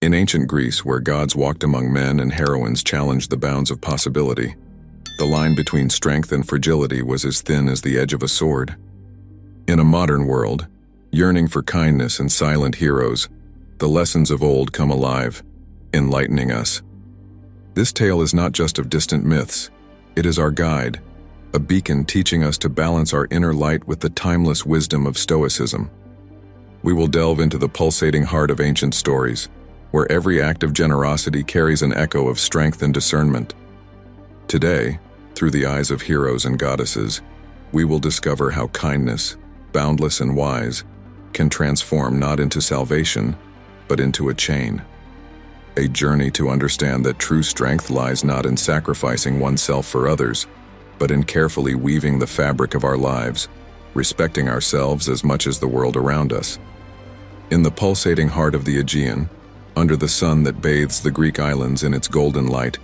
In ancient Greece, where gods walked among men and heroines challenged the bounds of possibility, the line between strength and fragility was as thin as the edge of a sword. In a modern world, yearning for kindness and silent heroes, the lessons of old come alive, enlightening us. This tale is not just of distant myths, it is our guide, a beacon teaching us to balance our inner light with the timeless wisdom of Stoicism. We will delve into the pulsating heart of ancient stories, where every act of generosity carries an echo of strength and discernment. Today, through the eyes of heroes and goddesses, we will discover how kindness, boundless and wise, can transform not into salvation, but into a chain. A journey to understand that true strength lies not in sacrificing oneself for others, but in carefully weaving the fabric of our lives, respecting ourselves as much as the world around us. In the pulsating heart of the Aegean, under the sun that bathes the Greek islands in its golden light,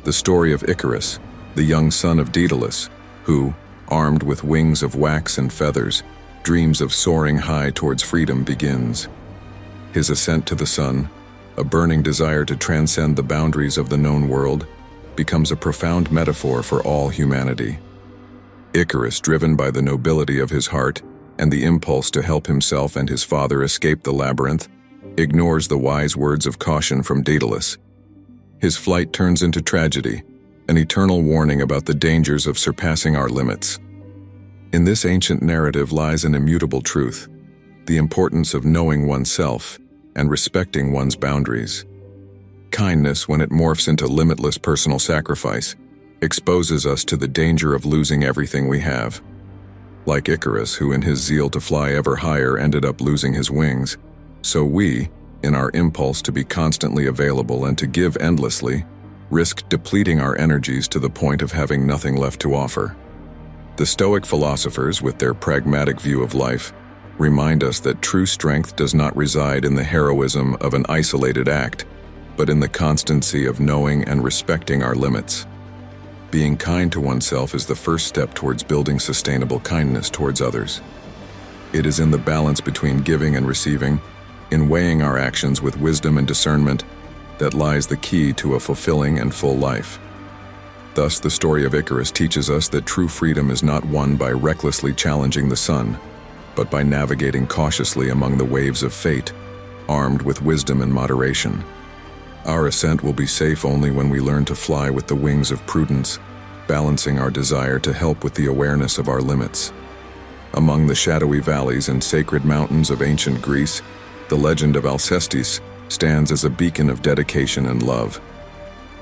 the story of Icarus, the young son of Daedalus, who, armed with wings of wax and feathers, dreams of soaring high towards freedom begins. His ascent to the sun, a burning desire to transcend the boundaries of the known world, becomes a profound metaphor for all humanity. Icarus, driven by the nobility of his heart and the impulse to help himself and his father escape the labyrinth, ignores the wise words of caution from Daedalus. His flight turns into tragedy, an eternal warning about the dangers of surpassing our limits. In this ancient narrative lies an immutable truth, the importance of knowing oneself and respecting one's boundaries. Kindness, when it morphs into limitless personal sacrifice, exposes us to the danger of losing everything we have. Like Icarus, who in his zeal to fly ever higher ended up losing his wings, so we, in our impulse to be constantly available and to give endlessly, risk depleting our energies to the point of having nothing left to offer. The Stoic philosophers, with their pragmatic view of life, remind us that true strength does not reside in the heroism of an isolated act, but in the constancy of knowing and respecting our limits. Being kind to oneself is the first step towards building sustainable kindness towards others. It is in the balance between giving and receiving, in weighing our actions with wisdom and discernment, that lies the key to a fulfilling and full life. Thus, the story of Icarus teaches us that true freedom is not won by recklessly challenging the sun, but by navigating cautiously among the waves of fate, armed with wisdom and moderation. Our ascent will be safe only when we learn to fly with the wings of prudence, balancing our desire to help with the awareness of our limits. Among the shadowy valleys and sacred mountains of ancient Greece, the legend of Alcestis stands as a beacon of dedication and love.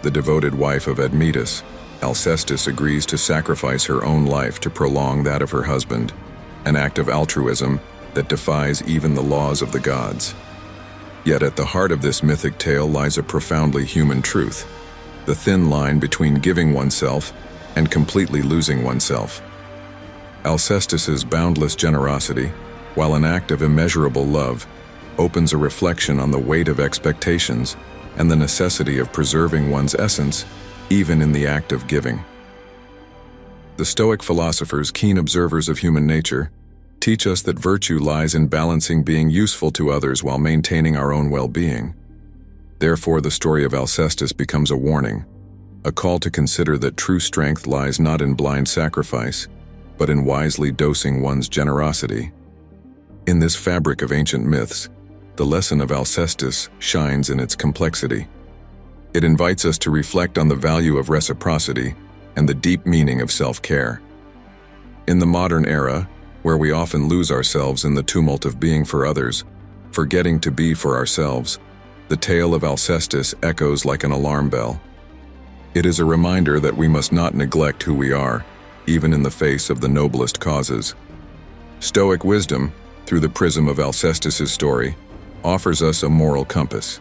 The devoted wife of Admetus, Alcestis agrees to sacrifice her own life to prolong that of her husband, an act of altruism that defies even the laws of the gods. Yet at the heart of this mythic tale lies a profoundly human truth, the thin line between giving oneself and completely losing oneself. Alcestis's boundless generosity, while an act of immeasurable love, opens a reflection on the weight of expectations and the necessity of preserving one's essence, even in the act of giving. The Stoic philosophers, keen observers of human nature, teach us that virtue lies in balancing being useful to others while maintaining our own well-being. Therefore, the story of Alcestis becomes a warning, a call to consider that true strength lies not in blind sacrifice, but in wisely dosing one's generosity. In this fabric of ancient myths, the lesson of Alcestis shines in its complexity. It invites us to reflect on the value of reciprocity and the deep meaning of self-care. In the modern era, where we often lose ourselves in the tumult of being for others, forgetting to be for ourselves, the tale of Alcestis echoes like an alarm bell. It is a reminder that we must not neglect who we are, even in the face of the noblest causes. Stoic wisdom, through the prism of Alcestis's story, offers us a moral compass.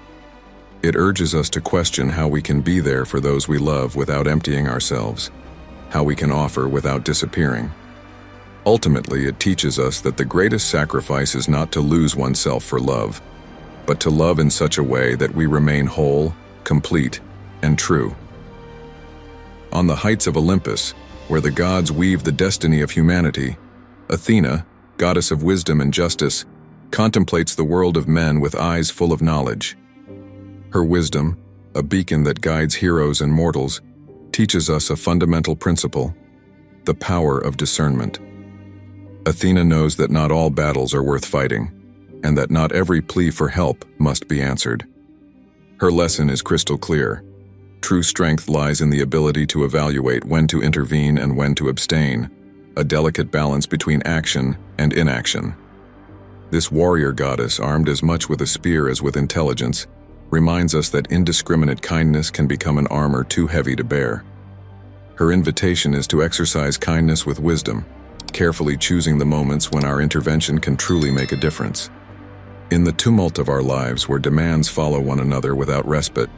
It urges us to question how we can be there for those we love without emptying ourselves, how we can offer without disappearing. Ultimately, it teaches us that the greatest sacrifice is not to lose oneself for love, but to love in such a way that we remain whole, complete, and true. On the heights of Olympus, where the gods weave the destiny of humanity, Athena, goddess of wisdom and justice, contemplates the world of men with eyes full of knowledge. Her wisdom, a beacon that guides heroes and mortals, teaches us a fundamental principle: the power of discernment. Athena knows that not all battles are worth fighting, and that not every plea for help must be answered. Her lesson is crystal clear. True strength lies in the ability to evaluate when to intervene and when to abstain, a delicate balance between action and inaction. This warrior goddess, armed as much with a spear as with intelligence, reminds us that indiscriminate kindness can become an armor too heavy to bear. Her invitation is to exercise kindness with wisdom, carefully choosing the moments when our intervention can truly make a difference. In the tumult of our lives, where demands follow one another without respite,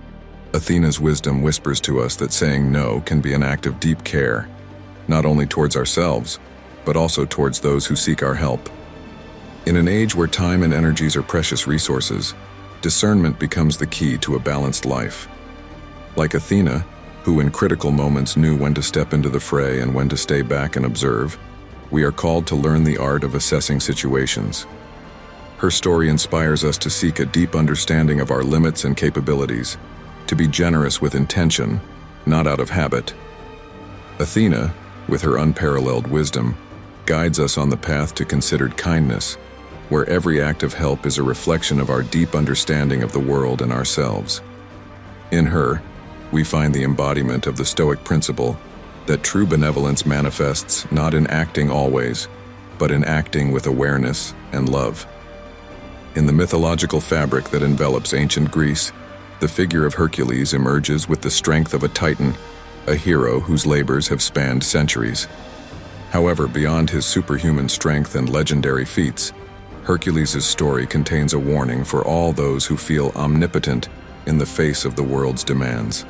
Athena's wisdom whispers to us that saying no can be an act of deep care, not only towards ourselves, but also towards those who seek our help. In an age where time and energies are precious resources, discernment becomes the key to a balanced life. Like Athena, who in critical moments knew when to step into the fray and when to stay back and observe, we are called to learn the art of assessing situations. Her story inspires us to seek a deep understanding of our limits and capabilities, to be generous with intention, not out of habit. Athena, with her unparalleled wisdom, guides us on the path to considered kindness, where every act of help is a reflection of our deep understanding of the world and ourselves. In her, we find the embodiment of the Stoic principle that true benevolence manifests not in acting always, but in acting with awareness and love. In the mythological fabric that envelops ancient Greece, the figure of Hercules emerges with the strength of a titan, a hero whose labors have spanned centuries. However, beyond his superhuman strength and legendary feats, Hercules' story contains a warning for all those who feel omnipotent in the face of the world's demands.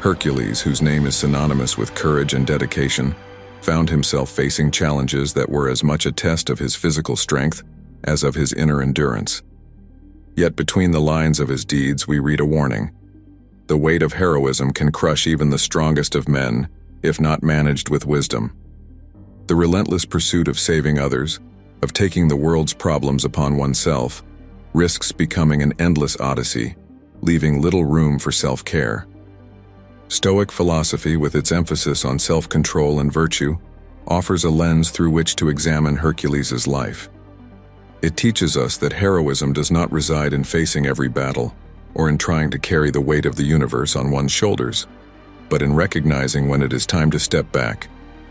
Hercules, whose name is synonymous with courage and dedication, found himself facing challenges that were as much a test of his physical strength as of his inner endurance. Yet between the lines of his deeds we read a warning. The weight of heroism can crush even the strongest of men, if not managed with wisdom. The relentless pursuit of saving others, of taking the world's problems upon oneself, risks becoming an endless odyssey, leaving little room for self-care. Stoic philosophy, with its emphasis on self-control and virtue, offers a lens through which to examine Hercules' life. It teaches us that heroism does not reside in facing every battle, or in trying to carry the weight of the universe on one's shoulders, but in recognizing when it is time to step back,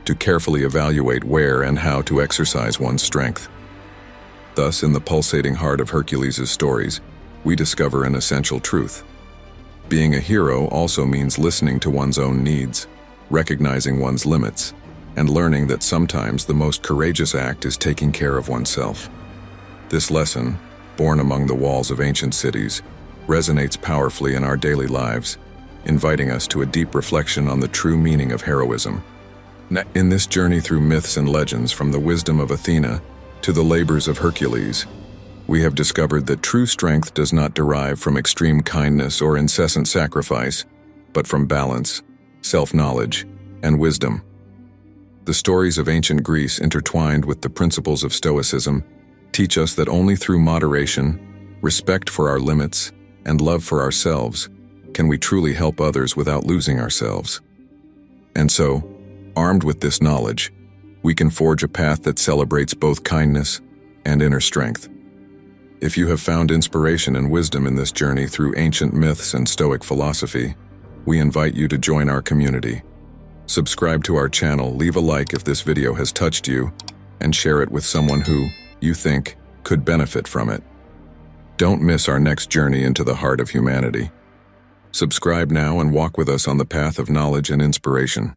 to carefully evaluate where and how to exercise one's strength. Thus, in the pulsating heart of Hercules' stories, we discover an essential truth. Being a hero also means listening to one's own needs, recognizing one's limits, and learning that sometimes the most courageous act is taking care of oneself. This lesson, born among the walls of ancient cities, resonates powerfully in our daily lives, inviting us to a deep reflection on the true meaning of heroism. In this journey through myths and legends, from the wisdom of Athena to the labors of Hercules, we have discovered that true strength does not derive from extreme kindness or incessant sacrifice, but from balance, self-knowledge, and wisdom. The stories of ancient Greece, intertwined with the principles of Stoicism, teach us that only through moderation, respect for our limits, and love for ourselves can we truly help others without losing ourselves. And so, armed with this knowledge, we can forge a path that celebrates both kindness and inner strength. If you have found inspiration and wisdom in this journey through ancient myths and Stoic philosophy, we invite you to join our community. Subscribe to our channel, leave a like if this video has touched you, and share it with someone who you think could benefit from it. Don't miss our next journey into the heart of humanity. Subscribe now and walk with us on the path of knowledge and inspiration.